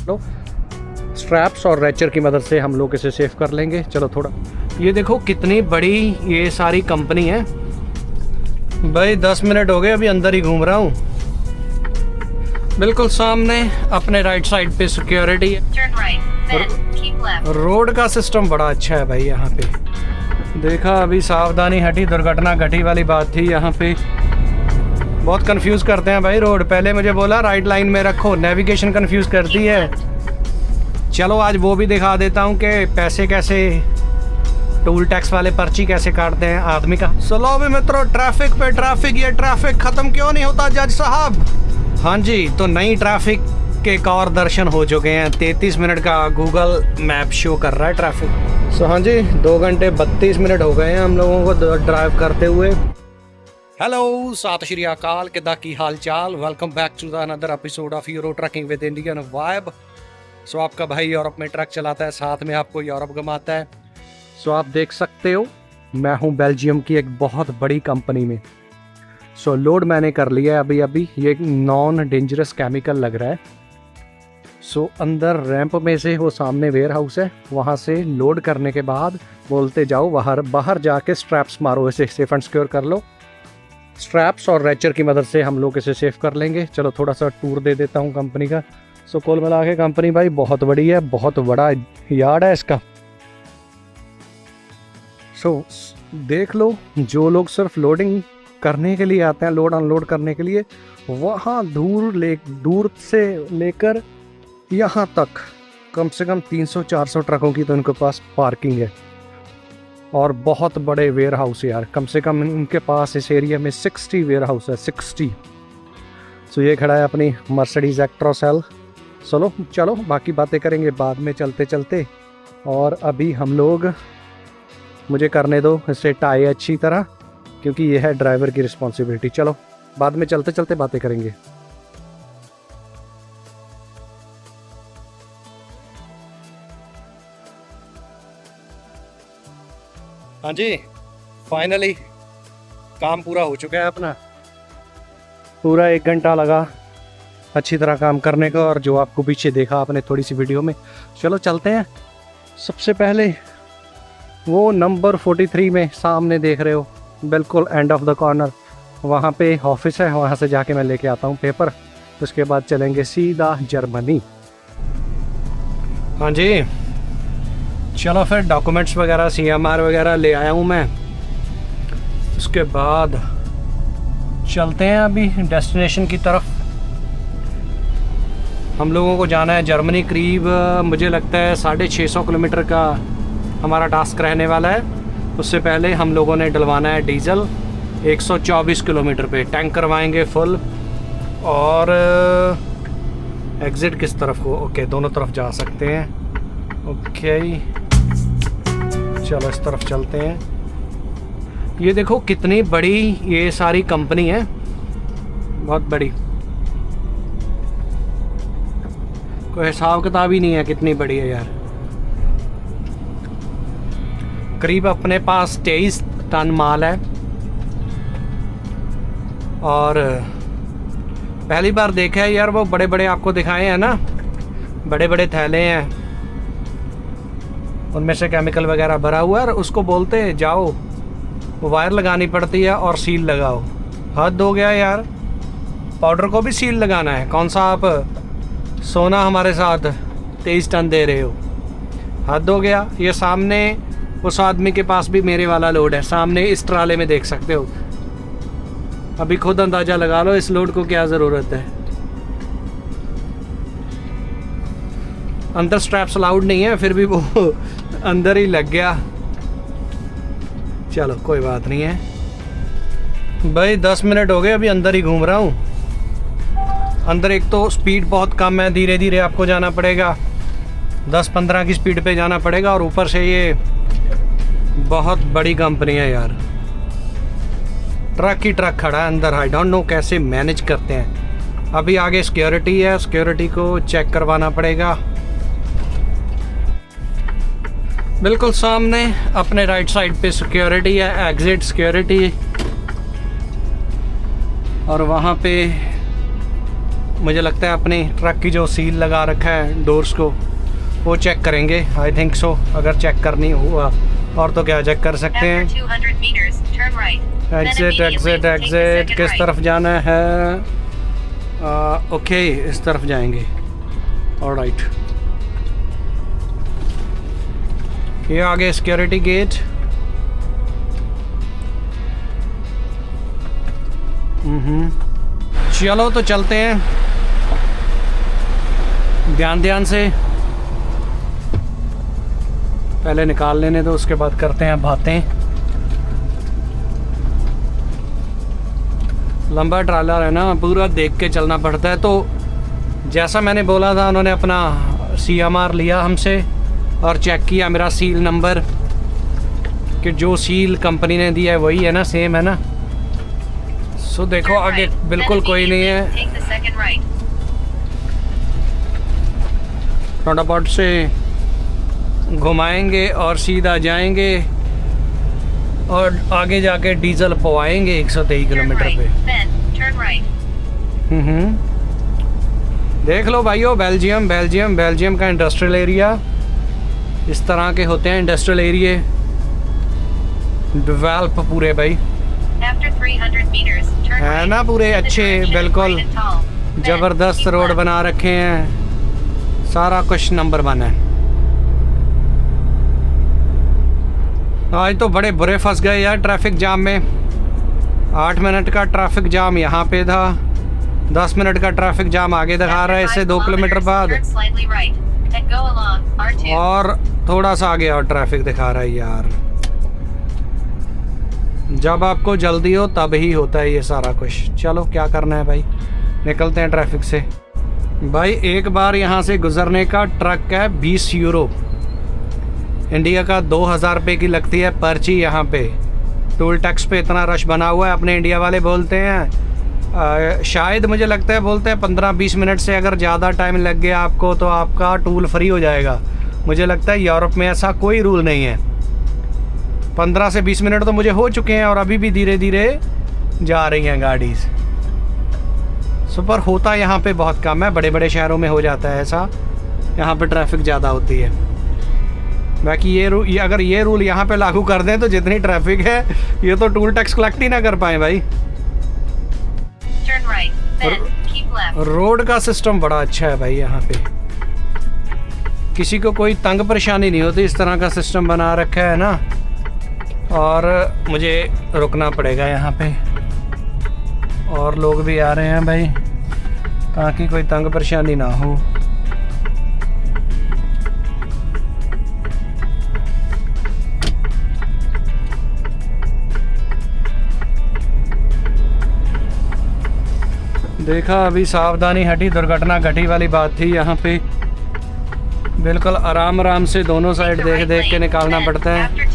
लो straps और रैचर की मदद से हम लोग इसे सेव कर लेंगे। चलो थोड़ा, ये देखो कितनी बड़ी ये सारी कंपनी है भाई। 10 मिनट हो गए, अभी अंदर ही घूम रहा हूँ। बिल्कुल सामने अपने राइट साइड पे सिक्योरिटी है। रोड का सिस्टम बड़ा अच्छा है भाई यहाँ पे। देखा, अभी सावधानी हटी, दुर्घटना घटी वाली बात थी यहाँ पे। बहुत कंफ्यूज करते हैं भाई रोड। पहले मुझे बोला राइट लाइन में रखो, नेविगेशन कंफ्यूज करती है। चलो आज वो भी दिखा देता हूँ कि पैसे कैसे, टोल टैक्स वाले पर्ची कैसे काटते हैं आदमी का। चलो भी मित्रों, ट्रैफिक पे ट्रैफिक, ये ट्रैफिक खत्म क्यों नहीं होता जज साहब। हाँ जी, तो नई ट्रैफिक के एक और दर्शन हो चुके हैं। 33 मिनट का गूगल मैप शो कर रहा है ट्रैफिक। हाँ जी, 2 घंटे 32 मिनट हो गए हैं हम लोगों को ड्राइव करते हुए। हेलो, सत श्री अकाल, किदा की हाल चाल। Welcome back to the another episode of Euro trucking with Indian vibe. So आपका भाई यूरोप में ट्रक चलाता है, साथ में आपको यूरोप घुमाता है। सो आप देख सकते हो, मैं हूँ बेल्जियम की एक बहुत बड़ी कंपनी में। सो लोड मैंने कर लिया है अभी। ये एक नॉन डेंजरस केमिकल लग रहा है। सो अंदर रैंप में से वो सामने वेयर हाउस है, वहाँ से लोड करने के बाद बोलते जाओ बाहर जाके स्ट्रैप्स मारो, इसे सेफ एंड सिक्योर कर लो। स्ट्रैप्स और रैचर की मदद से हम लोग इसे सेव कर लेंगे। चलो थोड़ा सा टूर दे देता हूँ कंपनी का। सो कुल मिला के कंपनी भाई बहुत बड़ी है, बहुत बड़ा यार्ड है इसका। सो देख लो, जो लोग सिर्फ लोडिंग करने के लिए आते हैं, लोड अनलोड करने के लिए, वहाँ दूर से लेकर यहाँ तक कम से कम 300-400 ट्रकों की तो इनके पास पार्किंग है। और बहुत बड़े वेयर हाउस है यार, कम से कम इनके पास इस एरिया में 60 वेयर हाउस है, 60। सो ये खड़ा है अपनी मर्सिडीज एक्ट्रॉस एल। चलो बाकी बातें करेंगे बाद में चलते चलते। और अभी हम लोग, मुझे करने दो इसे टाई अच्छी तरह, क्योंकि ये है ड्राइवर की रिस्पॉन्सिबिलिटी। चलो बाद में चलते चलते बातें करेंगे। हाँ जी, फाइनली काम पूरा हो चुका है अपना। पूरा 1 घंटा लगा अच्छी तरह काम करने का, और जो आपको पीछे देखा आपने थोड़ी सी वीडियो में। चलो चलते हैं। सबसे पहले वो नंबर 43 में सामने देख रहे हो, बिल्कुल एंड ऑफ द कॉर्नर, वहाँ पे ऑफिस है। वहाँ से जाके मैं लेके आता हूँ पेपर। उसके बाद चलेंगे सीधा जर्मनी। हाँ जी, चलो फिर डॉक्यूमेंट्स वगैरह CMR वगैरह ले आया हूँ मैं। उसके बाद चलते हैं अभी डेस्टिनेशन की तरफ। हम लोगों को जाना है जर्मनी। करीब मुझे लगता है 650 किलोमीटर का हमारा टास्क रहने वाला है। उससे पहले हम लोगों ने डलवाना है डीजल 124 किलोमीटर पे। टैंक करवाएंगे फुल। और एग्ज़िट किस तरफ को? ओके, दोनों तरफ जा सकते हैं। ओके, चलो इस तरफ चलते हैं। ये देखो कितनी बड़ी ये सारी कंपनी है, बहुत बड़ी, कोई हिसाब किताब ही नहीं है कितनी बड़ी है यार। करीब अपने पास 23 टन माल है। और पहली बार देखा है यार, वो बड़े बड़े आपको दिखाए हैं ना, बड़े बड़े थैले हैं, उनमें से केमिकल वगैरह भरा हुआ है। और उसको बोलते हैं जाओ, वो वायर लगानी पड़ती है और सील लगाओ। हद हो गया यार, पाउडर को भी सील लगाना है। कौन सा आप सोना हमारे साथ 23 टन दे रहे हो? हद हो गया। ये सामने उस आदमी के पास भी मेरे वाला लोड है, सामने इस ट्राले में देख सकते हो। अभी खुद अंदाज़ा लगा लो इस लोड को क्या ज़रूरत है। अंदर स्ट्रैप्स अलाउड नहीं है, फिर भी वो अंदर ही लग गया। चलो कोई बात नहीं है भाई। 10 मिनट हो गए, अभी अंदर ही घूम रहा हूँ। अंदर एक तो स्पीड बहुत कम है, धीरे धीरे आपको जाना पड़ेगा, 10-15 की स्पीड पे जाना पड़ेगा। और ऊपर से ये बहुत बड़ी कंपनी है यार, ट्रक ही ट्रक खड़ा है अंदर। आई डोंट नो कैसे मैनेज करते हैं। अभी आगे सिक्योरिटी है, सिक्योरिटी को चेक करवाना पड़ेगा। बिल्कुल सामने अपने राइट साइड पे सिक्योरिटी है, एग्जिट सिक्योरिटी। और वहाँ पे मुझे लगता है अपने ट्रक की जो सील लगा रखा है डोर्स को वो चेक करेंगे। आई थिंक सो, अगर चेक करनी हुआ और तो क्या चेक कर सकते हैं। एग्जिट एग्जिट एग्जिट, किस तरफ जाना है? ओके, इस तरफ जाएंगे। ऑलराइट, ये आगे सिक्योरिटी गेट। चलो तो चलते हैं, ध्यान ध्यान से। पहले निकाल लेने दो, उसके बाद करते हैं बातें। लंबा ट्रैलर है ना, पूरा देख के चलना पड़ता है। तो जैसा मैंने बोला था, उन्होंने अपना CMR लिया हमसे और चेक किया मेरा सील नंबर, कि जो सील कंपनी ने दिया है वही है ना, सेम है ना। सो देखो आगे बिल्कुल कोई नहीं है। फटाफट से घुमाएंगे और सीधा जाएंगे और आगे जाके डीजल पवाएंगे 123 किलोमीटर पे। देख लो भाइयों, बेल्जियम बेल्जियम बेल्जियम का इंडस्ट्रियल एरिया इस तरह के होते हैं। इंडस्ट्रियल एरिया डेवलप पूरे भाई है ना, पूरे अच्छे, बिल्कुल ज़बरदस्त रोड बना रखे हैं, सारा कुछ नंबर 1 है। आज तो बड़े बुरे फंस गए यार ट्रैफिक जाम में। 8 मिनट का ट्रैफिक जाम यहाँ पे था, 10 मिनट का ट्रैफिक जाम आगे दिखा रहा है इससे 2 किलोमीटर बाद, और थोड़ा सा आगे और ट्रैफिक दिखा रहा है यार। जब आपको जल्दी हो तब ही होता है ये सारा कुछ। चलो क्या करना है भाई, निकलते हैं ट्रैफिक से। भाई एक बार यहाँ से गुजरने का ट्रक है 20 यूरो, इंडिया का 2000 रुपये की लगती है पर्ची। यहाँ पे टोल टैक्स पे इतना रश बना हुआ है। अपने इंडिया वाले बोलते हैं शायद, मुझे लगता है बोलते हैं 15-20 मिनट से अगर ज़्यादा टाइम लग गया आपको तो आपका टोल फ्री हो जाएगा। मुझे लगता है यूरोप में ऐसा कोई रूल नहीं है। 15 से 20 मिनट तो मुझे हो चुके हैं और अभी भी धीरे धीरे जा रही हैं गाड़ी। सुपर होता यहाँ पे बहुत कम है, बड़े बड़े शहरों में हो जाता है ऐसा, यहाँ पे ट्रैफिक ज़्यादा होती है। बाकी ये अगर ये रूल यहाँ पे लागू कर दें तो जितनी ट्रैफिक है ये तो टोल टैक्स कलेक्ट ही ना कर पाए भाई। रोड का सिस्टम बड़ा अच्छा है भाई यहाँ पे, किसी को कोई तंग परेशानी नहीं होती, इस तरह का सिस्टम बना रखा है ना। और मुझे रुकना पड़ेगा यहाँ पे, और लोग भी आ रहे हैं भाई, ताकि कोई तंग परेशानी ना हो। देखा, अभी सावधानी हटी, दुर्घटना घटी वाली बात थी यहाँ पे। बिल्कुल आराम आराम से दोनों साइड देख देख के निकालना पड़ता है।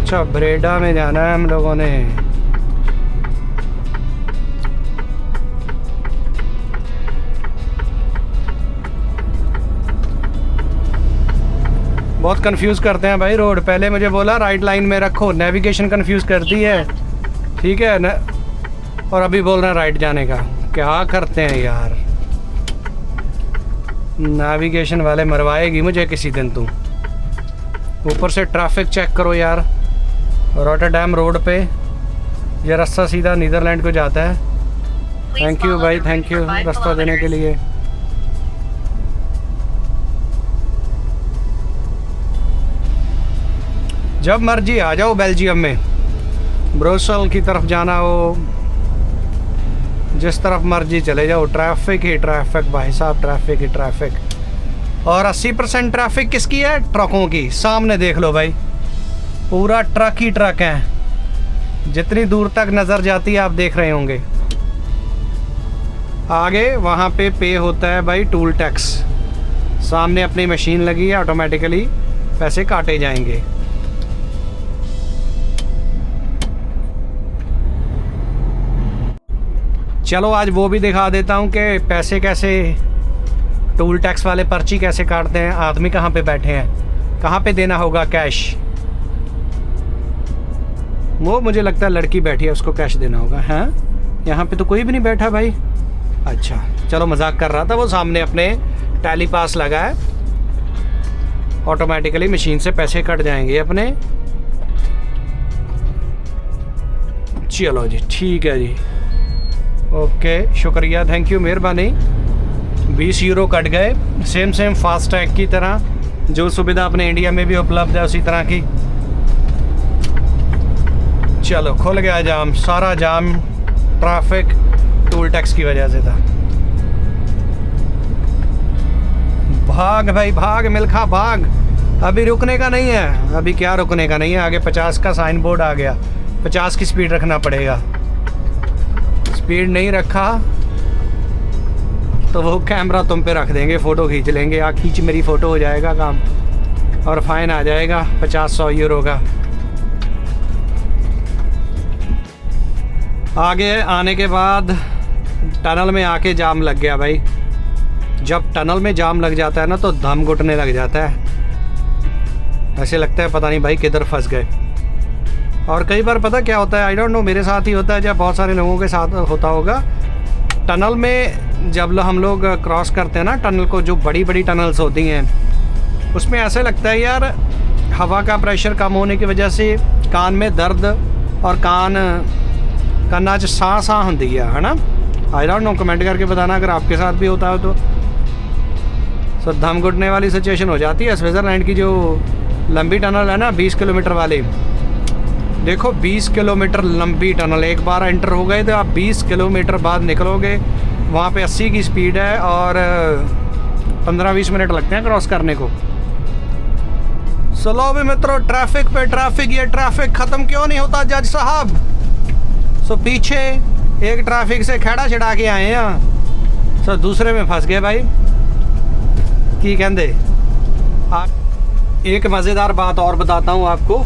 अच्छा, ब्रेडा में जाना है हम लोगों ने। बहुत कंफ्यूज करते हैं भाई रोड। पहले मुझे बोला राइट लाइन में रखो, नेविगेशन कंफ्यूज करती है, ठीक है न? और अभी बोल रहे हैं राइट जाने का। क्या करते हैं यार, नेविगेशन वाले मरवाएगी मुझे किसी दिन तू। ऊपर से ट्रैफिक चेक करो यार, रॉटरडैम रोड पे ये रास्ता सीधा नीदरलैंड को जाता है। थैंक यू भाई, थैंक यू रास्ता देने के लिए। जब मर्जी आ जाओ बेल्जियम में, ब्रुसेल की तरफ जाना हो, जिस तरफ मर्जी चले जाओ, ट्रैफिक ही ट्रैफिक भाई साहब, ट्रैफिक ही ट्रैफिक। और 80% ट्रैफिक किसकी है? ट्रकों की। सामने देख लो भाई, पूरा ट्रक ही ट्रक हैं, जितनी दूर तक नज़र जाती है आप देख रहे होंगे। आगे वहाँ पे होता है भाई टोल टैक्स। सामने अपनी मशीन लगी है, ऑटोमेटिकली पैसे काटे जाएंगे। चलो आज वो भी दिखा देता हूँ कि पैसे कैसे टोल टैक्स वाले पर्ची कैसे काटते हैं, आदमी कहाँ पे बैठे हैं, कहाँ पे देना होगा कैश। वो मुझे लगता है लड़की बैठी है, उसको कैश देना होगा। हाँ, यहाँ पे तो कोई भी नहीं बैठा भाई। अच्छा चलो, मजाक कर रहा था। वो सामने अपने टैली पास लगा है, ऑटोमेटिकली मशीन से पैसे कट जाएंगे अपने। चलो जी, ठीक है जी, ओके, शुक्रिया, थैंक यू, मेहरबानी। 20 यूरो कट गए, सेम फास्टैग की तरह, जो सुविधा अपने इंडिया में भी उपलब्ध है उसी तरह की। चलो, खुल गया जाम, सारा जाम ट्रैफिक टोल टैक्स की वजह से था। भाग भाई भाग, मिल्खा भाग, अभी रुकने का नहीं है। अभी क्या रुकने का नहीं है, आगे 50 का साइन बोर्ड आ गया, 50 की स्पीड रखना पड़ेगा। स्पीड नहीं रखा तो वो कैमरा तुम पे रख देंगे, फ़ोटो खींच लेंगे। या खींच मेरी फ़ोटो हो जाएगा काम, और फाइन आ जाएगा 50-100 यूरो का। आगे आने के बाद टनल में आके जाम लग गया भाई। जब टनल में जाम लग जाता है ना तो दम घुटने लग जाता है, ऐसे लगता है पता नहीं भाई किधर फंस गए। और कई बार पता क्या होता है, आई डोंट नो, मेरे साथ ही होता है, जब बहुत सारे लोगों के साथ होता होगा। टनल में जब हम लोग क्रॉस करते हैं ना टनल को, जो बड़ी बड़ी टनल्स होती हैं, उसमें ऐसे लगता है यार हवा का प्रेशर कम होने की वजह से कान में दर्द और कान च साह होती है ना। आई डोंट नो, कमेंट करके बताना अगर आपके साथ भी होता है तो। सो दम घुटने वाली सिचुएशन हो जाती है। स्विट्ज़रलैंड की जो लंबी टनल है ना, 20 किलोमीटर वाली, देखो 20 किलोमीटर लंबी टनल, एक बार एंटर हो गए तो आप 20 किलोमीटर बाद निकलोगे, वहाँ पे 80 की स्पीड है और 15-20 मिनट लगते हैं क्रॉस करने को। चलो भी मित्रों, ट्रैफिक पे ट्रैफिक, ये ट्रैफिक ख़त्म क्यों नहीं होता जज साहब। सो पीछे एक ट्रैफिक से खेड़ा छिड़ा के आए हैं, सो दूसरे में फंस गए भाई। की कहते, एक मज़ेदार बात और बताता हूँ आपको।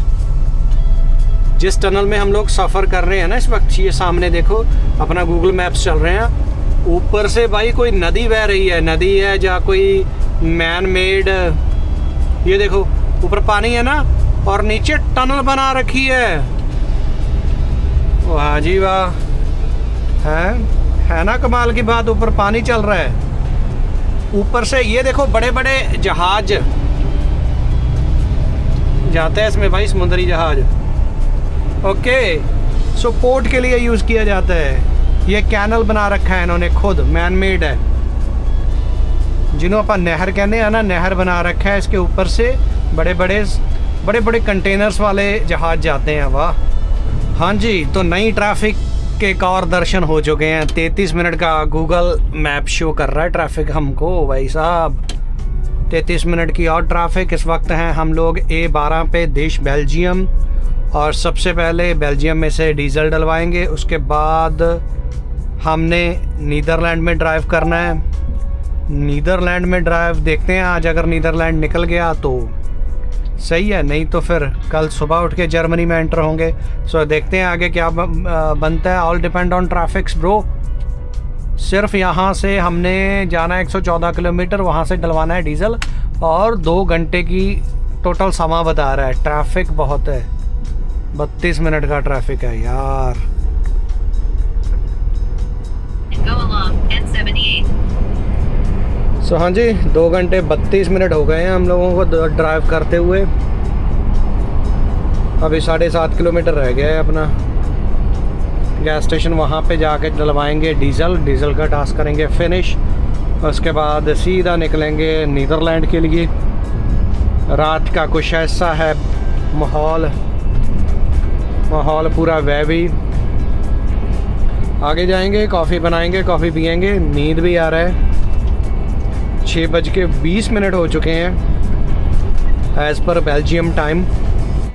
जिस टनल में हम लोग सफ़र कर रहे हैं ना इस वक्त, ये सामने देखो अपना गूगल मैप्स चल रहे हैं, ऊपर से भाई कोई नदी बह रही है, नदी है या कोई मैन मेड, ये देखो ऊपर पानी है ना, और नीचे टनल बना रखी है। वाह जी वाह, है ना कमाल की बात। ऊपर पानी चल रहा है, ऊपर से ये देखो बड़े बड़े जहाज जाते हैं इसमें भाई, समुद्री जहाज। ओके, सो पोर्ट के लिए यूज़ किया जाता है। ये कैनल बना रखा है इन्होंने खुद, मैन मेड है, जिन्हों अपन नहर कहते हैं ना, नहर बना रखा है। इसके ऊपर से बड़े बड़े कंटेनर्स वाले जहाज जाते हैं। वाह, हाँ जी। तो नई ट्रैफिक के एक और दर्शन हो चुके हैं। 33 मिनट का गूगल मैप शो कर रहा है ट्रैफिक हमको भाई साहब। 33 मिनट की और ट्रैफिक। इस वक्त हैं हम लोग A12 पे, देश बेल्जियम, और सबसे पहले बेल्जियम में से डीजल डलवाएंगे, उसके बाद हमने नीदरलैंड में ड्राइव करना है। नीदरलैंड में ड्राइव देखते हैं, आज अगर नीदरलैंड निकल गया तो सही है, नहीं तो फिर कल सुबह उठ के जर्मनी में एंटर होंगे। सो देखते हैं आगे क्या बनता है। All depend on traffics bro. सिर्फ यहाँ से हमने जाना है 114 किलोमीटर, वहाँ से डलवाना है डीजल, और 2 घंटे की टोटल समय बता रहा है। ट्रैफिक बहुत है, 32 मिनट का ट्रैफिक है यार। सो हाँ जी, 2 घंटे 32 मिनट हो गए हैं हम लोगों को ड्राइव करते हुए। अभी 7.5 किलोमीटर रह गया है अपना। गैस स्टेशन वहाँ पे जाके डलवाएंगे डीजल का टास्क करेंगे फिनिश। उसके बाद सीधा निकलेंगे नीदरलैंड के लिए। रात का कुछ ऐसा है माहौल पूरा वैवी। आगे जाएंगे, कॉफ़ी बनाएंगे, कॉफ़ी पियेंगे। नींद भी आ रहा है। 6:20 हो चुके हैं एज़ पर बेल्जियम टाइम।